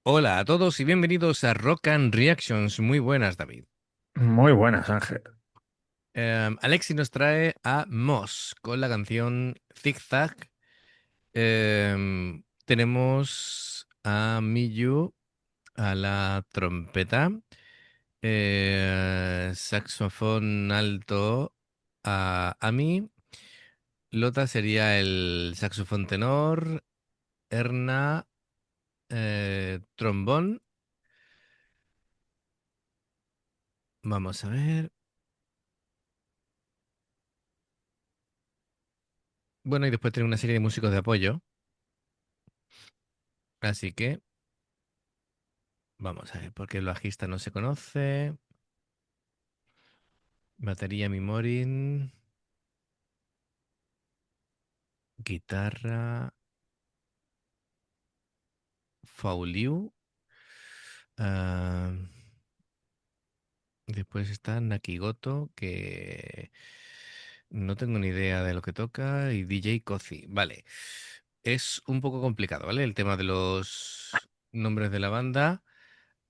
Hola a todos y bienvenidos a Rock and Reactions. Muy buenas, David. Muy buenas, Ángel. Alexi nos trae a Moss con la canción Zig Zag. Tenemos a Miyu a la trompeta, saxofón alto a Ami, Lota sería el saxofón tenor, Erna, trombón. Vamos a ver. Bueno, y después tiene una serie de músicos de apoyo. Así que vamos a ver, porque el bajista no se conoce. Batería Mimorin. Guitarra Fauliu. ah, Después está Nakigoto, que no tengo ni idea de lo que toca. Y DJ Kozi. Vale. Es un poco complicado, ¿vale? El tema de los nombres de la banda.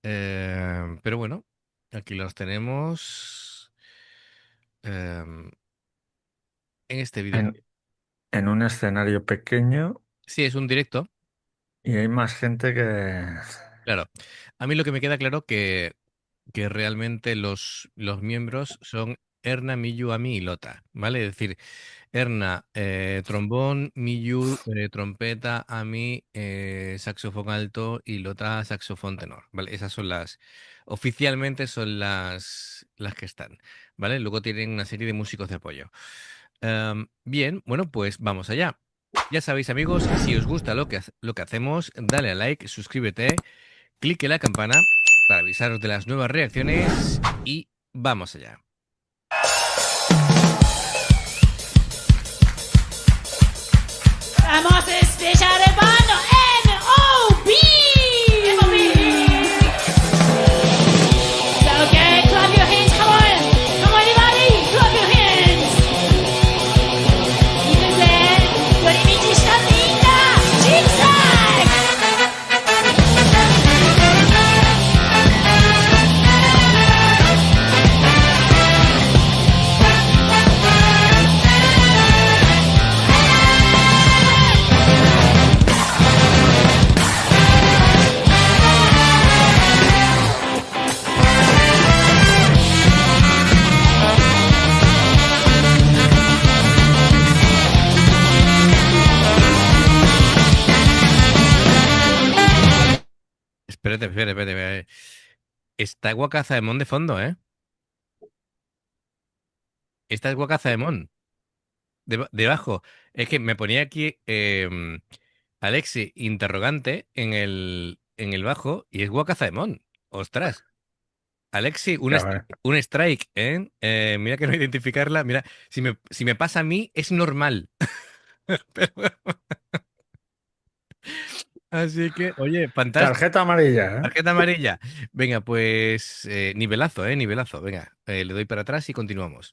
Pero bueno, aquí los tenemos en este vídeo. En, en un escenario pequeño Sí, es un directo. y hay más gente que... Claro, a mí lo que me queda claro que realmente los miembros son Erna, Miyu, Ami y Lota, ¿vale? Es decir, Erna, trombón, Miyu, trompeta, Ami, saxofón alto y Lota, saxofón tenor, ¿vale? Esas son oficialmente son las que están, ¿vale? Luego tienen una serie de músicos de apoyo. Bien, bueno, pues vamos allá. Ya sabéis, amigos, si os gusta lo que hacemos, dale a like, suscríbete. Clique la campana para avisaros de las nuevas reacciones y vamos allá. Vamos a estrellar el mano N.O.B. So okay, clap your hands, come on. Come on, everybody, clap your hands. Dice, Dorimichi está linda, zigzag. Espérate. Está Wakazaemon de fondo, ¿eh? Esta es Wakazaemon. Debajo. Es que me ponía aquí Alexi interrogante en el bajo y es Wakazaemon. Ostras. Alexi, Ya ves. un strike, ¿eh? Mira que no identificarla. Mira, si me pasa a mí, es normal. Pero- así que, oye, fantástico. Tarjeta amarilla, ¿eh? Tarjeta amarilla. Venga, pues nivelazo, nivelazo. Venga, le doy para atrás y continuamos.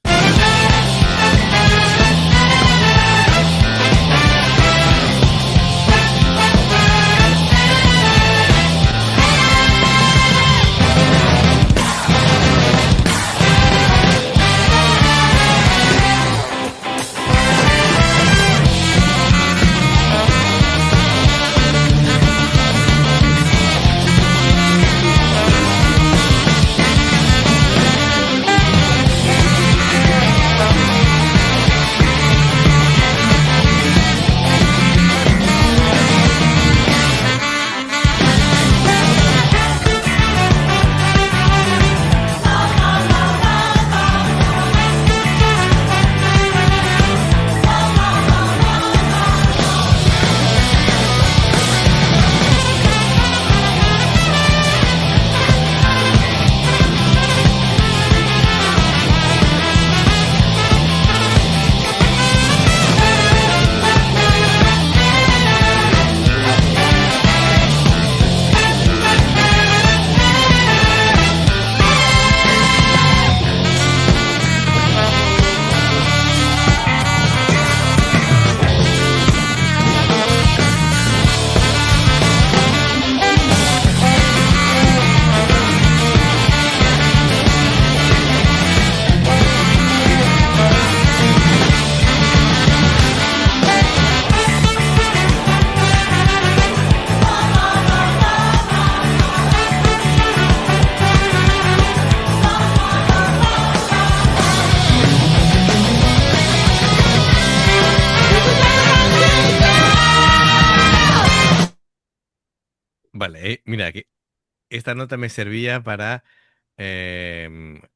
mira, que esta nota me servía para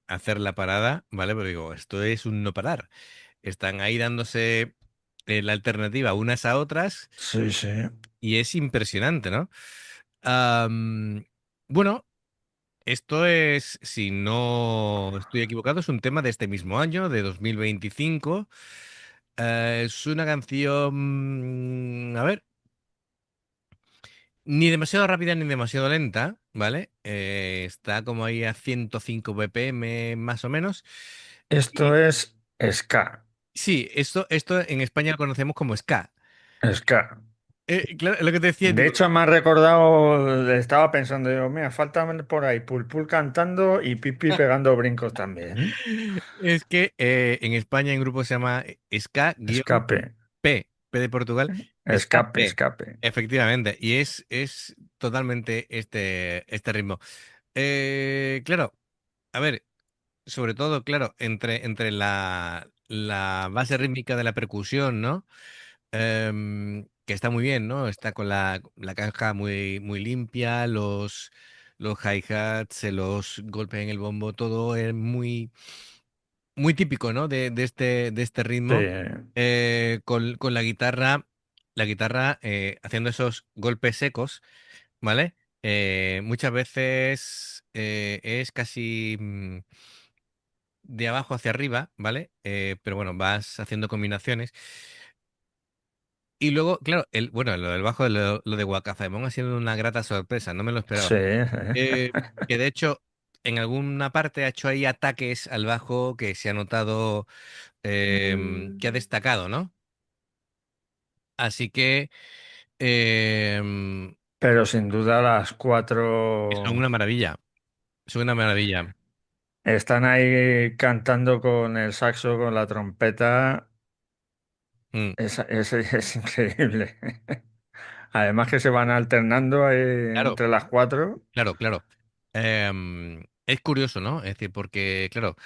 hacer la parada, ¿vale? Pero digo, esto es un no parar. Están ahí dándose la alternativa unas a otras Sí, sí. y es impresionante, ¿no? Am, bueno, esto es, si no estoy equivocado, es un tema de este mismo año, de 2025. Es una canción, a ver, ni demasiado rápida ni demasiado lenta, ¿vale? Está como ahí a 105 BPM más o menos. Esto Y es ska. sí, esto en España lo conocemos como ska. Ska. Claro, es lo que te decía, De digo, hecho, me ha recordado, estaba pensando, digo, mira, falta por ahí Pulpul cantando y Pipi pegando brincos también. es que en España hay un grupo que se llama Escape, P de Portugal, escape, Escape, escape. efectivamente, y es totalmente este ritmo. Claro, a ver, sobre todo, claro, entre la base rítmica de la percusión, ¿no? Que está muy bien, ¿no? Está con la caja muy, muy limpia, los hi-hats, los golpes en el bombo, todo es muy, muy típico, ¿no? De este Sí, ritmo. Con la guitarra haciendo esos golpes secos, ¿vale? Muchas veces es casi de abajo hacia arriba, ¿vale? Pero bueno, vas haciendo combinaciones. Y luego, claro, bueno, lo del bajo, lo de Wakafamón ha sido una grata sorpresa, no me lo esperaba. sí, Eh, que de hecho, en alguna parte ha hecho ahí ataques al bajo que se ha notado que ha destacado, ¿no? Así que pero sin duda las son cuatro una maravilla, son una maravilla. están ahí cantando con el saxo, con la trompeta. Mm, Es increíble. Además que se van alternando ahí claro, entre las cuatro. claro, claro. Es curioso, ¿no? Es decir, porque, claro,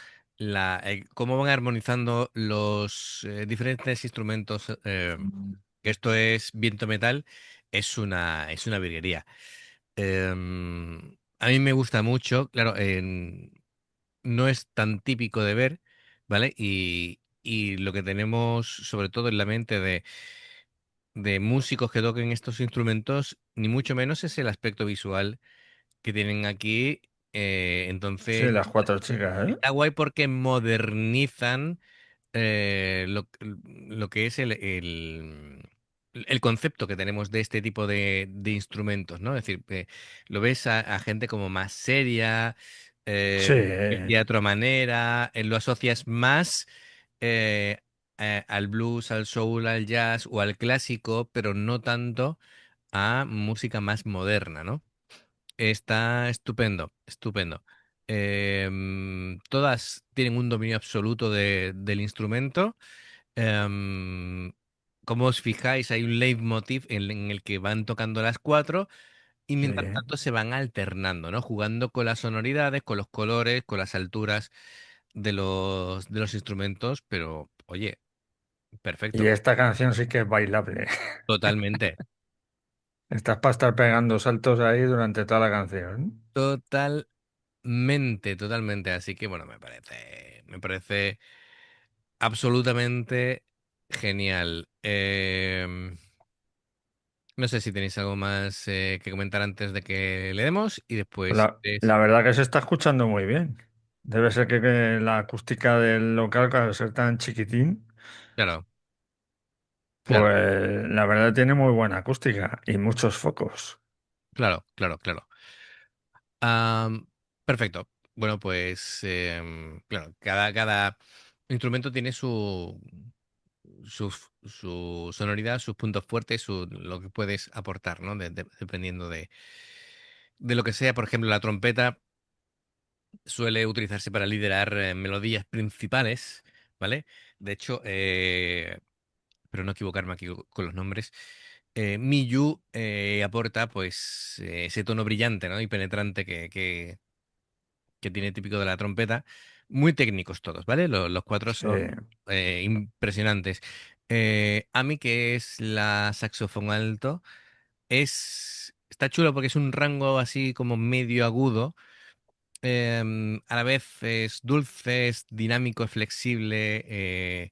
cómo van armonizando los diferentes instrumentos, que esto es viento metal, es una virguería. A mí me gusta mucho, claro, no es tan típico de ver, ¿vale? Y lo que tenemos sobre todo en la mente de músicos que toquen estos instrumentos, ni mucho menos es el aspecto visual que tienen aquí. Sí, Entonces, las cuatro chicas, ¿eh? está guay porque modernizan lo que es el concepto que tenemos de este tipo de instrumentos, ¿no? Es decir, lo ves a gente como más seria, Sí, vestida de otra manera, lo asocias más eh, al blues, al soul, al jazz o al clásico, pero no tanto a música más moderna, ¿no? Está estupendo, estupendo. Todas tienen un dominio absoluto del instrumento. Em, Como os fijáis, hay un leitmotiv en el que van tocando las cuatro y sí. mientras tanto se van alternando, ¿no? Jugando con las sonoridades, con los colores, con las alturas de los instrumentos, pero oye, Y perfecto. esta canción sí que es bailable. Totalmente, Estás para estar pegando saltos ahí durante toda la canción. totalmente, totalmente. Así que bueno, me parece absolutamente genial. No sé si tenéis algo más que comentar antes de que le demos y después, La verdad que se está escuchando muy bien. Debe ser que la acústica del local, al ser tan chiquitín, claro, claro, pues la verdad tiene muy buena acústica y muchos focos. claro, claro, claro. Am, Perfecto. Bueno, pues claro, cada instrumento tiene su sonoridad, sus puntos fuertes, lo que puedes aportar, ¿no? Dependiendo de lo que sea. Por ejemplo, la trompeta suele utilizarse para liderar melodías principales, ¿vale? De hecho, pero no equivocarme aquí con los nombres, Miyu aporta pues ese tono brillante, ¿no? Y penetrante que tiene típico de la trompeta. Muy técnicos todos, ¿vale? Los cuatro Sí. son impresionantes. Ami, que es la saxofón alto, es está chulo porque es un rango así como medio agudo. A la vez es dulce, es dinámico, es flexible.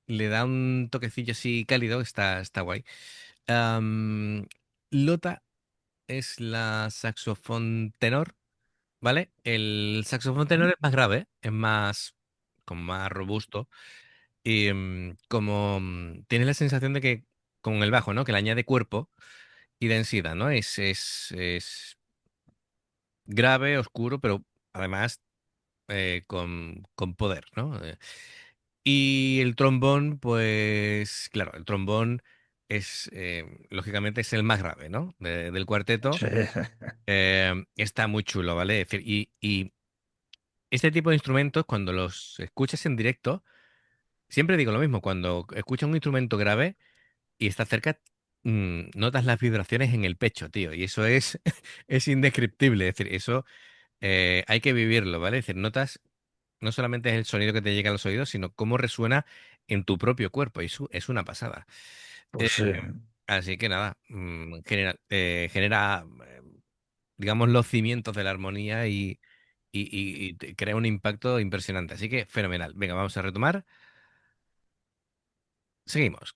Le da un toquecillo así cálido, está guay. Am, Lota es la saxofón tenor, ¿vale? El saxofón tenor es más grave, es más, como más robusto. Y como tienes la sensación de que, con el bajo, ¿no? Que le añade cuerpo y densidad, ¿no? Es grave, oscuro, pero además con poder, ¿no? Y el trombón, pues claro, el trombón es, lógicamente, es el más grave, ¿no? Del cuarteto. Sí, Está muy chulo, ¿vale? Es decir, y este tipo de instrumentos, cuando los escuchas en directo, siempre digo lo mismo, cuando escuchas un instrumento grave y está cerca, notas las vibraciones en el pecho, tío, y eso es, es indescriptible, es decir, eso hay que vivirlo, ¿vale? Es decir, notas, no solamente es el sonido que te llega a los oídos, sino cómo resuena en tu propio cuerpo, y eso es una pasada. pues Eh, sí. Así que nada, genera, digamos, los cimientos de la armonía y te crea un impacto impresionante. Así que fenomenal. Venga, vamos a retomar. Seguimos.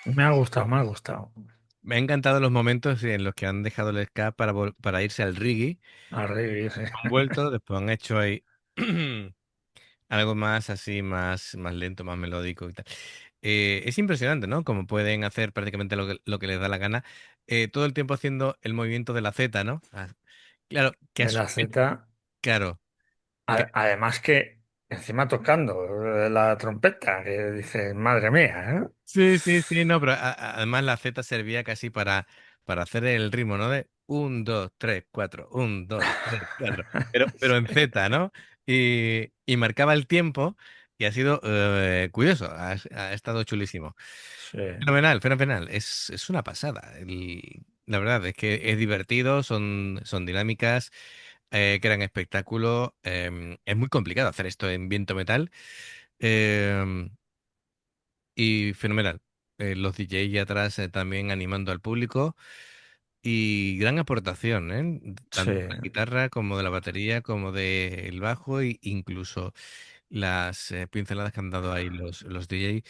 Me ha gustado, me ha gustado. Me han encantado los momentos en los que han dejado el ska para irse al reggae. Arregui, sí. Han vuelto, después han hecho ahí algo más así, más lento, más melódico y tal. Es impresionante, ¿no? Como pueden hacer prácticamente lo que les da la gana, todo el tiempo haciendo el movimiento de la Z, ¿no? Claro, que a De su la vez, Z. claro, que Además que encima tocando la trompeta, que dices, madre mía, ¿eh? sí, sí, sí, no, pero además la Z servía casi para hacer el ritmo, ¿no? De 1, 2, 3, 4, 1, 2, 3, 4, pero en Z, ¿no? Y marcaba el tiempo y ha sido curioso, ha estado chulísimo. Sí. Fenomenal, fenomenal, es una pasada. La verdad es que es divertido, son dinámicas, crean espectáculo. Es muy complicado hacer esto en viento metal. em, y fenomenal. Los DJ atrás también animando al público. Y gran aportación, ¿eh? Sí. Tanto de la guitarra como de la batería, como del bajo, e incluso las pinceladas que han dado ahí los DJ.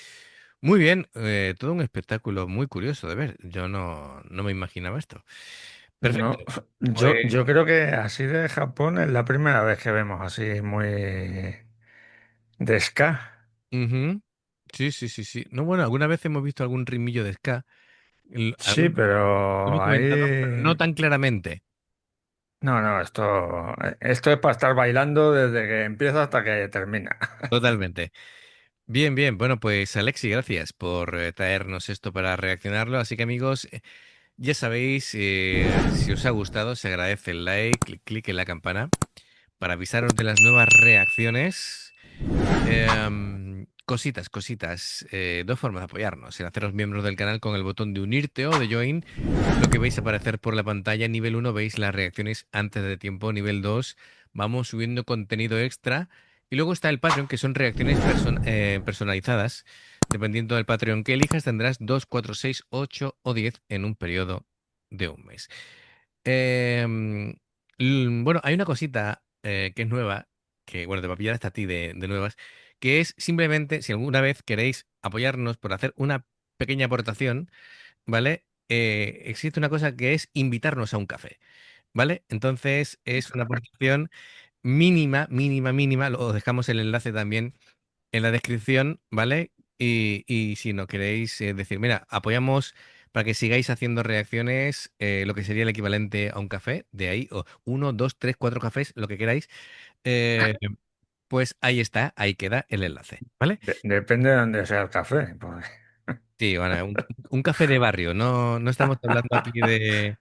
Muy bien, todo un espectáculo muy curioso de ver. Yo no me imaginaba esto. Perfecto. No, yo Pues creo que así de Japón es la primera vez que vemos así muy, De ska. Ujú. Sí, sí, sí, sí. No, bueno, alguna vez hemos visto algún ritmillo de ska. Sí, Lo hemos pero comentado, pero no ahí... tan claramente. No, no, esto es para estar bailando desde que empieza hasta que termina. Totalmente. Bien, bien. Bueno, pues Alexi, gracias por traernos esto para reaccionarlo. Así que amigos, ya sabéis, si os ha gustado, se agradece el like, clic en la campana para avisaros de las nuevas reacciones. Cositas, cositas. Dos formas de apoyarnos. En haceros miembros del canal con el botón de unirte o de join. Lo que vais a aparecer por la pantalla. Nivel uno veis las reacciones antes de tiempo. Nivel 2 vamos subiendo contenido extra. Y luego está el Patreon, que son reacciones personalizadas. Dependiendo del Patreon que elijas, tendrás 2, 4, 6, 8 o 10 en un periodo de un mes. Em, bueno, hay una cosita que es nueva, que bueno, te va a pillar hasta a ti de nuevas, que es simplemente si alguna vez queréis apoyarnos por hacer una pequeña aportación, ¿vale? Existe una cosa que es invitarnos a un café, ¿vale? Entonces es una aportación mínima, mínima, mínima. Lo dejamos el enlace también en la descripción, ¿vale? Y si no queréis decir, mira, apoyamos para que sigáis haciendo reacciones, lo que sería el equivalente a un café, de ahí, o uno, dos, tres, cuatro cafés, lo que queráis, eh, pues ahí está, ahí queda el enlace, ¿vale? Depende de dónde sea el café, pues. Sí, bueno, un café de barrio, no, no estamos hablando aquí de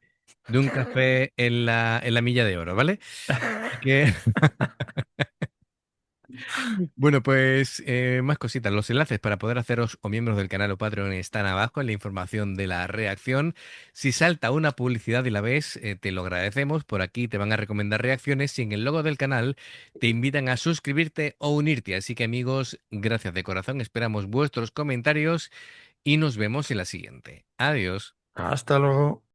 un café en la Milla de Oro, ¿vale? Así que bueno, pues más cositas. Los enlaces para poder haceros o miembros del canal o Patreon están abajo en la información de la reacción. Si salta una publicidad y la ves, te lo agradecemos. Por aquí te van a recomendar reacciones. Si en el logo del canal te invitan a suscribirte o unirte. Así que amigos, gracias de corazón. Esperamos vuestros comentarios y nos vemos en la siguiente. Adiós. Hasta luego.